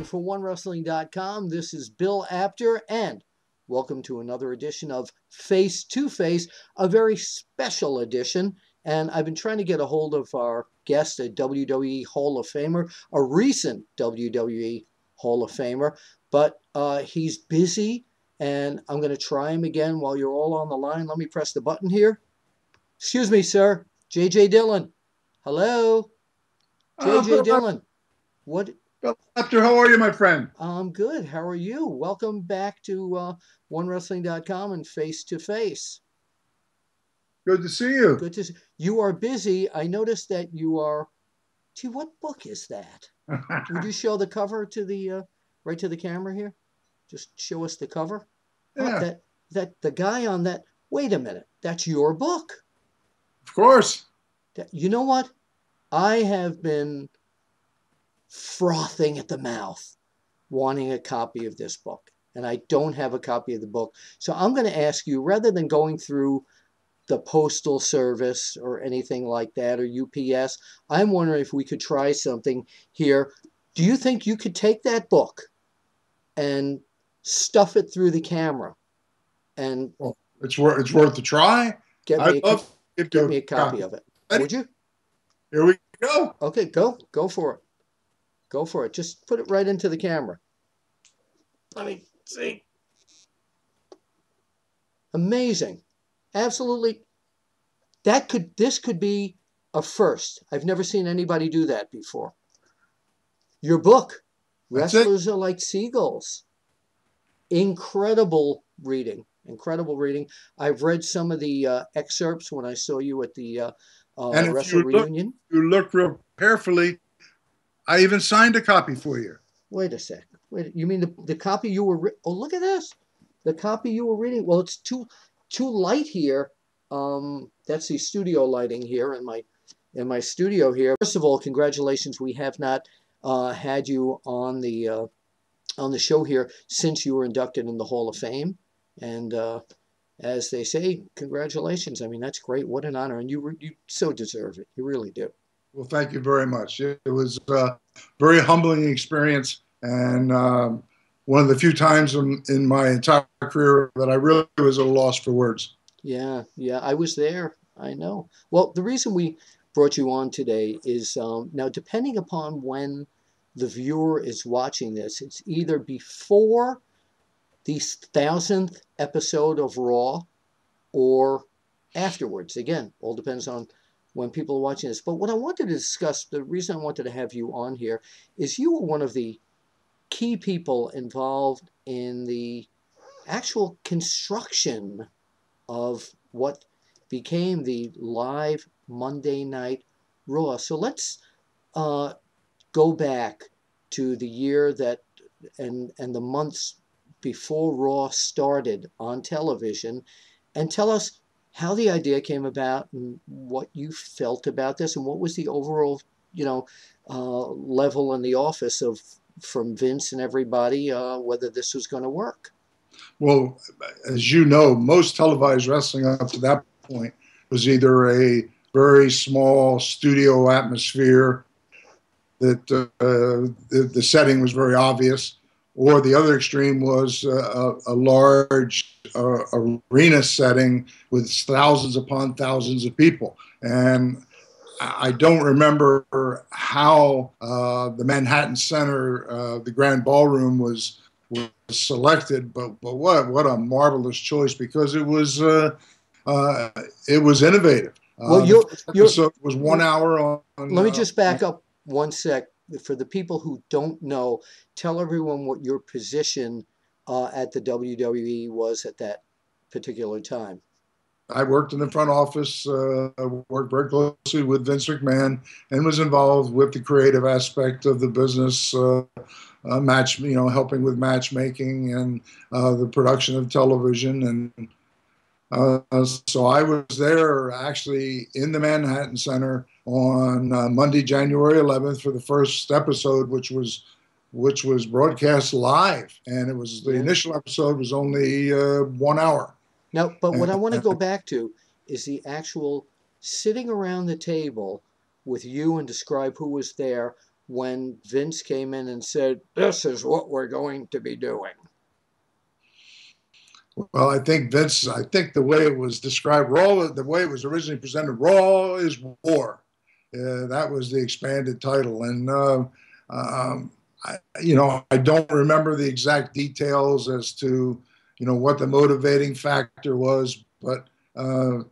for OneWrestling.com. This is Bill Apter, and welcome to another edition of Face to Face, a very special edition. And I've been trying to get a hold of our guest, a WWE Hall of Famer, a recent WWE Hall of Famer, but he's busy, and I'm going to try him again while you're all on the line. Let me press the button here. Excuse me, sir. JJ Dillon. Hello? JJ Dillon. What? Apter, how are you, my friend? I'm good. How are you? Welcome back to OneWrestling.com and Face to Face. Good to see you. Good to see you. Are busy. I noticed that you are. Gee, what book is that? Would you show the cover to the right to the camera here? Just show us the cover. Yeah. Oh, that the guy on that. Wait a minute. That's your book. Of course. You know what? I have been frothing at the mouth wanting a copy of this book, and I don't have a copy of the book. So I'm going to ask you, rather than going through the postal service or anything like that, or UPS, I'm wondering if we could try something here. Do you think you could take that book and stuff it through the camera? And well, it's worth a try. Get me a copy of it. Would you? Here we go. Okay, go for it. Go for it. Just put it right into the camera. Let me see. Amazing. Absolutely. This could be a first. I've never seen anybody do that before. Your book, Wrestlers Are Like Seagulls. Incredible reading. Incredible reading. I've read some of the excerpts when I saw you at the and Wrestle Reunion. You look real carefully. I even signed a copy for you. Wait a sec. Wait, you mean the copy you were? Oh, look at this. The copy you were reading. Well, it's too light here. That's the studio lighting here in my studio here. First of all, congratulations. We have not had you on the show here since you were inducted in the Hall of Fame, and as they say, congratulations. I mean, that's great. What an honor, and you so deserve it. You really do. Well, thank you very much. It was a very humbling experience, and one of the few times in my entire career that I really was at a loss for words. Yeah, I was there. I know. Well, the reason we brought you on today is now, depending upon when the viewer is watching this, it's either before the 1,000th episode of Raw or afterwards. Again, all depends on when people are watching this. But what I wanted to discuss, the reason I wanted to have you on here, is you were one of the key people involved in the actual construction of what became the live Monday Night Raw. So let's go back to the year that and the months before Raw started on television, and tell us how the idea came about and what you felt about this, and what was the overall, level in the office from Vince and everybody, whether this was going to work. Well, as you know, most televised wrestling up to that point was either a very small studio atmosphere that the setting was very obvious, or the other extreme was a large arena setting with thousands upon thousands of people. And I don't remember how the Manhattan Center, the Grand Ballroom, was selected, but what a marvelous choice, because it was innovative. Well, the episode was 1 hour on. Let me just back up one sec. For the people who don't know, tell everyone what your position at the WWE was at that particular time. I worked in the front office, worked very closely with Vince McMahon, and was involved with the creative aspect of the business, helping with matchmaking and the production of television. And so I was there actually in the Manhattan Center on Monday, January 11th for the first episode, which was broadcast live. And it was the initial episode was only 1 hour. Now, but what I want to go back to is the actual sitting around the table with you, and describe who was there. when Vince came in and said, "This is what we're going to be doing"? Well, I think the way it was described, Raw, the way it was originally presented, Raw is War. That was the expanded title. And, I don't remember the exact details as to, what the motivating factor was, but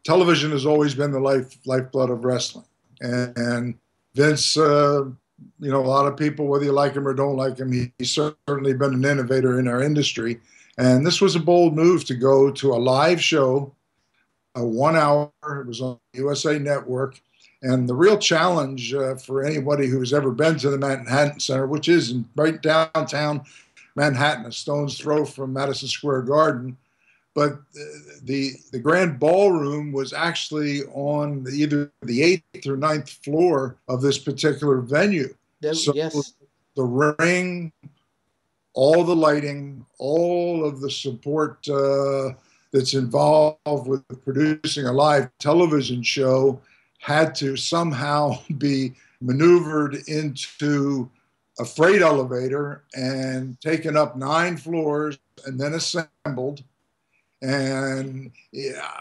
television has always been the lifeblood of wrestling. Yeah. And Vince, a lot of people, whether you like him or don't like him, he's certainly been an innovator in our industry. And this was a bold move to go to a live show, a 1 hour. It was on the USA Network. And the real challenge for anybody who's ever been to the Manhattan Center, which is right downtown Manhattan, a stone's throw from Madison Square Garden, but the grand ballroom was actually on either the 8th or 9th floor of this particular venue. So Yes. the ring, all the lighting, all of the support that's involved with producing a live television show had to somehow be maneuvered into a freight elevator and taken up 9 floors and then assembled. And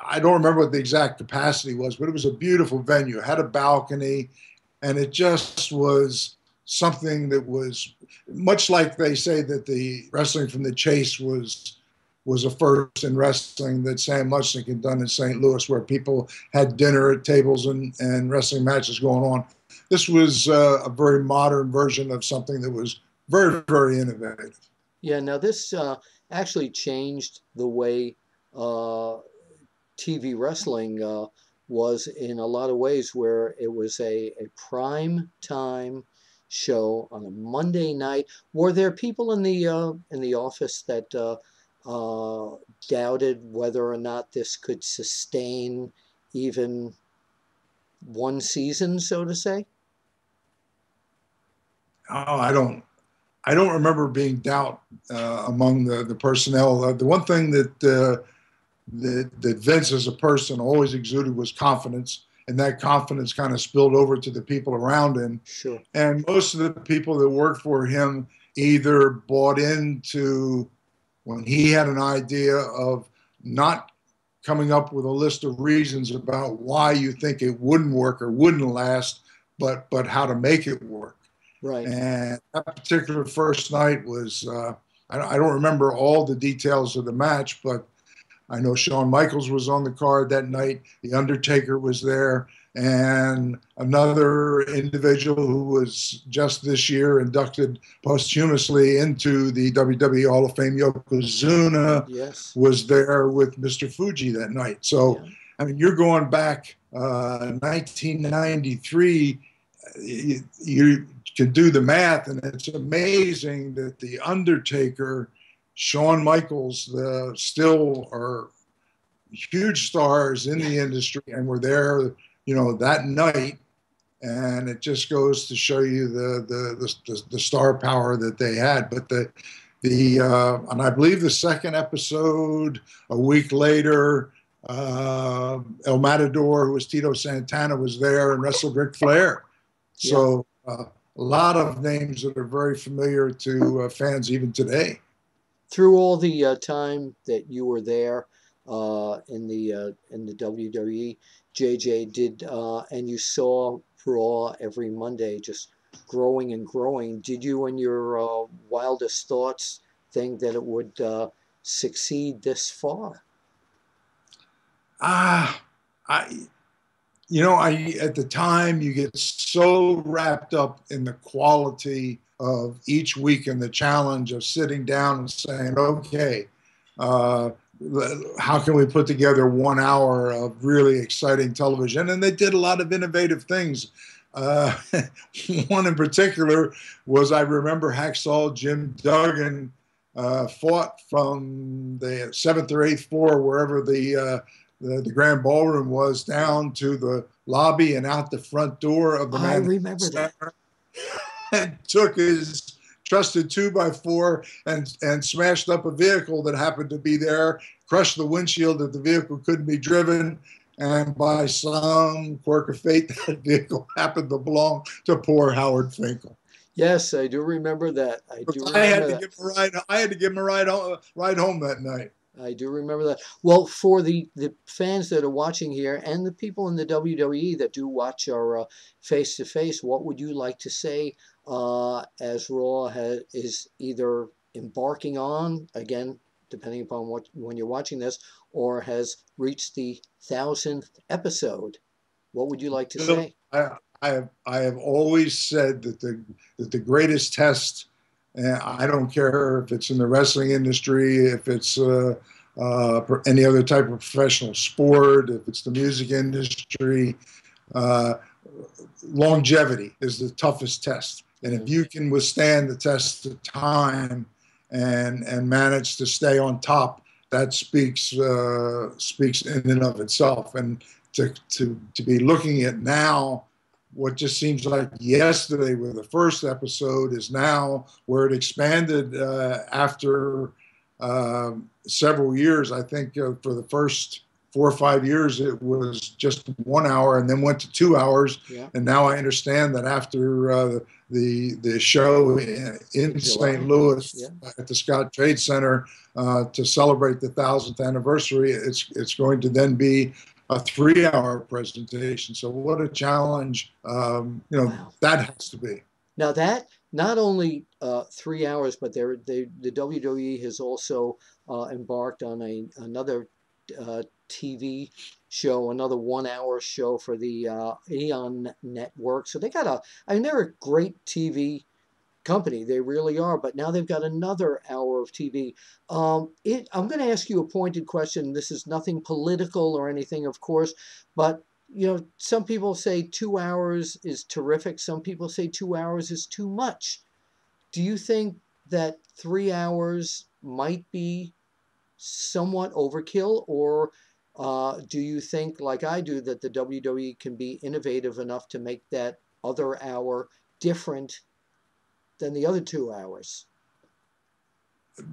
I don't remember what the exact capacity was, but it was a beautiful venue. It had a balcony, and it just was something that was much like they say that the wrestling from the Chase was a first in wrestling that Sam Muchnick had done in St. Louis, where people had dinner at tables and wrestling matches going on. This was a very modern version of something that was very, very innovative. Yeah, now this actually changed the way TV wrestling was in a lot of ways, where it was a prime time show on a Monday night. Were there people in the office that doubted whether or not this could sustain even one season, so to say? Oh, I don't remember being doubt among the personnel. The one thing that Vince as a person always exuded was confidence, and that confidence kind of spilled over to the people around him. Sure. And most of the people that worked for him either bought into, when he had an idea of not coming up with a list of reasons about why you think it wouldn't work or wouldn't last, but how to make it work. Right. And that particular first night was, I don't remember all the details of the match, but I know Shawn Michaels was on the card that night. The Undertaker was there. And another individual who was just this year inducted posthumously into the WWE Hall of Fame, Yokozuna, yes, was there with Mr. Fuji that night. So, yeah. I mean, you're going back 1993. You can do the math, and it's amazing that the Undertaker, Shawn Michaels, still are huge stars in the industry, and were there, that night. And it just goes to show you the star power that they had. But and I believe the second episode, a week later, El Matador, who was Tito Santana, was there and wrestled Ric Flair. So a lot of names that are very familiar to fans even today. Through all the time that you were there in the WWE, JJ did, and you saw Raw every Monday just growing and growing. Did you, in your wildest thoughts, think that it would succeed this far? I at the time, you get so wrapped up in the quality of each week and the challenge of sitting down and saying, okay, how can we put together 1 hour of really exciting television? And they did a lot of innovative things. One in particular was, I remember Hacksaw Jim Duggan fought from the 7th or 8th floor, wherever the grand ballroom was, down to the lobby and out the front door of the I remember that. And took his trusted 2x4 and smashed up a vehicle that happened to be there, crushed the windshield that the vehicle couldn't be driven, and by some quirk of fate, that vehicle happened to belong to poor Howard Finkel. Yes, I do remember that. I do I remember had to that. give him a ride. I had to give him a ride home that night. I do remember that. Well, for the fans that are watching here and the people in the WWE that do watch our face to face, what would you like to say as Raw is either embarking on again, depending upon what when you're watching this, or has reached the 1,000th episode? What would you like to Bill, say? I have always said that the greatest test, and I don't care if it's in the wrestling industry, if it's any other type of professional sport, if it's the music industry, uh, longevity is the toughest test. And if you can withstand the test of time and manage to stay on top, that speaks in and of itself. And to be looking at now what just seems like yesterday with the first episode is now where it expanded after several years. I think for the first 4 or 5 years it was just 1 hour and then went to 2 hours. Yeah. And now I understand that after the show in St. Louis Yeah. at the Scott Trade Center to celebrate the 1,000th anniversary, it's going to then be a 3 hour presentation. So what a challenge, Wow. that has to be. Now that not only 3 hours, but the WWE has also embarked on another TV show, another 1 hour show for the Aeon Network. So they got I mean, they're a great TV company. They really are. But now they've got another hour of TV. I'm going to ask you a pointed question. This is nothing political or anything, of course, but some people say 2 hours is terrific. Some people say 2 hours is too much. Do you think that 3 hours might be somewhat overkill, or do you think, like I do, that the WWE can be innovative enough to make that other hour different than the other 2 hours?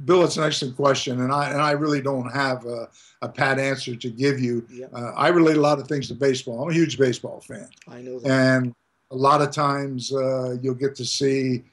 Bill, it's an excellent question, and I really don't have a pat answer to give you. Yep. I relate a lot of things to baseball. I'm a huge baseball fan, I know that. and a lot of times you'll get to see.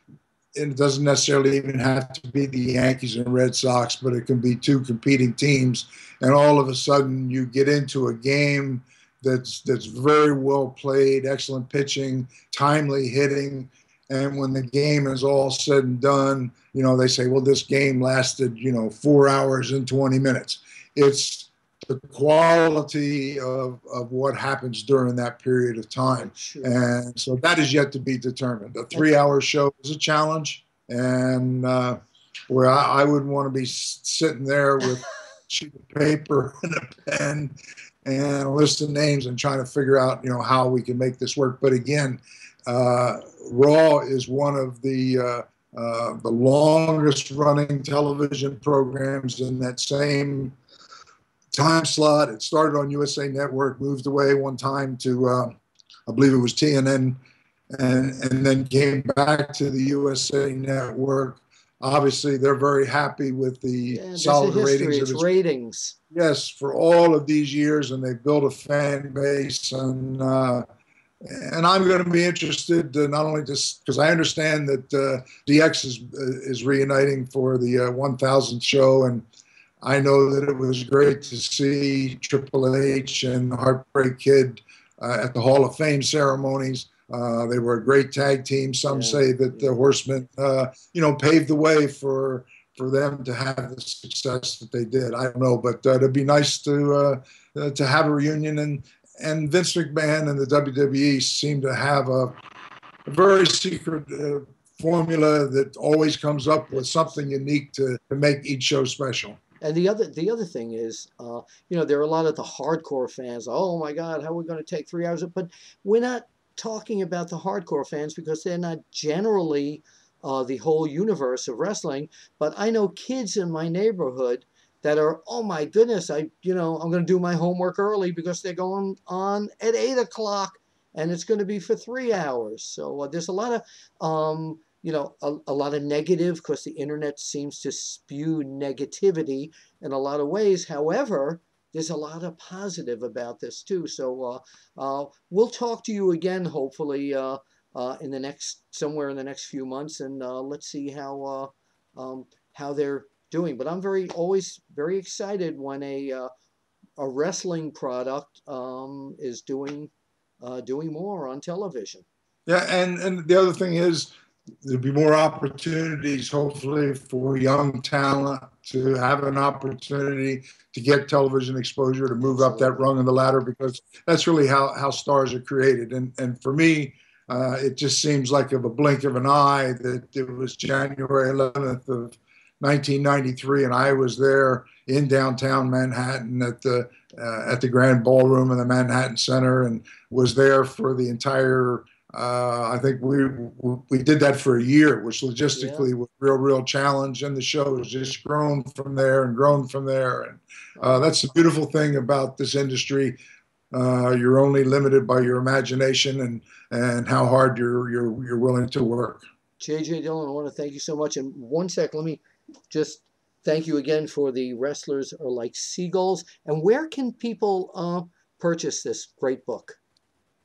And it doesn't necessarily even have to be the Yankees and Red Sox, but it can be two competing teams, and all of a sudden you get into a game that's very well played, excellent pitching, timely hitting, and when the game is all said and done, they say, well, this game lasted 4 hours and 20 minutes. It's the quality of what happens during that period of time. Sure. And so that is yet to be determined. A 3 hour show is a challenge, and where I wouldn't want to be sitting there with a sheet of paper and a pen and a list of names and trying to figure out, how we can make this work. But again, Raw is one of the longest running television programs in that same time slot. It started on USA Network, moved away one time to, I believe it was TNN, and then came back to the USA Network. Obviously, they're very happy with the solid ratings. It's ratings. Yes, for all of these years, and they've built a fan base. And I'm going to be interested not only just because I understand that DX is reuniting for the 1,000th show, and I know that it was great to see Triple H and Heartbreak Kid at the Hall of Fame ceremonies. They were a great tag team. Some say that the Horsemen, paved the way for them to have the success that they did. I don't know, but it'd be nice to have a reunion. And Vince McMahon and the WWE seem to have a very secret formula that always comes up with something unique to make each show special. And the other thing is, there are a lot of the hardcore fans. Oh my God, how are we going to take 3 hours? But we're not talking about the hardcore fans because they're not generally the whole universe of wrestling. But I know kids in my neighborhood that are, oh my goodness, I'm going to do my homework early because they're going on at 8 o'clock and it's going to be for 3 hours. So there's a lot of a lot of negative because the internet seems to spew negativity in a lot of ways. However, there's a lot of positive about this too. So we'll talk to you again, hopefully, in the next somewhere in the next few months, and let's see how they're doing. But I'm always very excited when a wrestling product is doing more on television. Yeah, and the other thing is there'll be more opportunities, hopefully, for young talent to have an opportunity to get television exposure, to move up that Absolutely. rung in the ladder, because that's really how stars are created. And for me, it just seems like of a blink of an eye that it was January 11th of 1993, and I was there in downtown Manhattan at the Grand Ballroom in the Manhattan Center, and was there for the entire. I think we did that for a year, which Yeah. logistically was a real challenge, and the show has just grown from there and grown from there. And Oh, that's the beautiful thing about this industry. You're only limited by your imagination and how hard you're willing to work. JJ Dillon, I want to thank you so much. And one sec, let me just thank you again for the wrestlers are like seagulls. And where can people purchase this great book?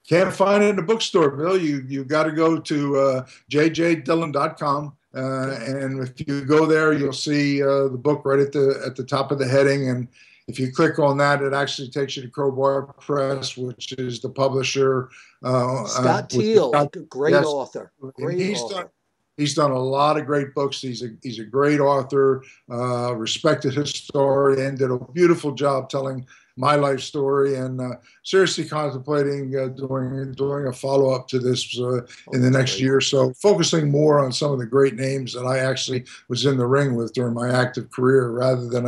Can't find it in a bookstore, Bill. You got to go to jjdillon.com. Okay. And if you go there, you'll see the book right at the top of the heading. And if you click on that, it actually takes you to Crowbar Press, which is the publisher. Scott With Teal, Scott, great yes, author. and Great author. he's done a lot of great books. He's a great author, respected historian, did a beautiful job telling my life story, and seriously contemplating doing a follow up to this Oh, in the that's next great. year or so, focusing more on some of the great names that I actually was in the ring with during my active career, rather than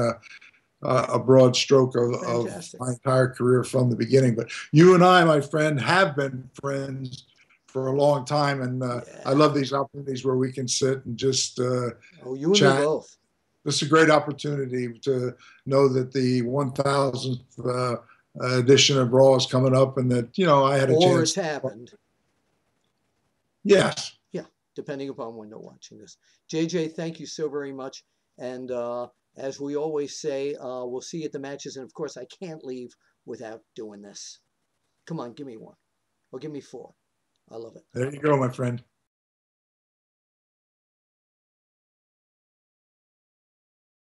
a broad stroke of Fantastic. my entire career from the beginning. But you and I, my friend, have been friends for a long time, and I Yeah. love these opportunities where we can sit and just Oh, you and me chat. both. This is a great opportunity to know that the 1000th edition of Raw is coming up, and that I had a Or it's chance. happened. Yes, Yeah, depending upon when they're watching this. JJ, thank you so very much. And as we always say, we'll see you at the matches. And of course, I can't leave without doing this. Come on, give me one. Or give me four. I love it. there you go, my friend.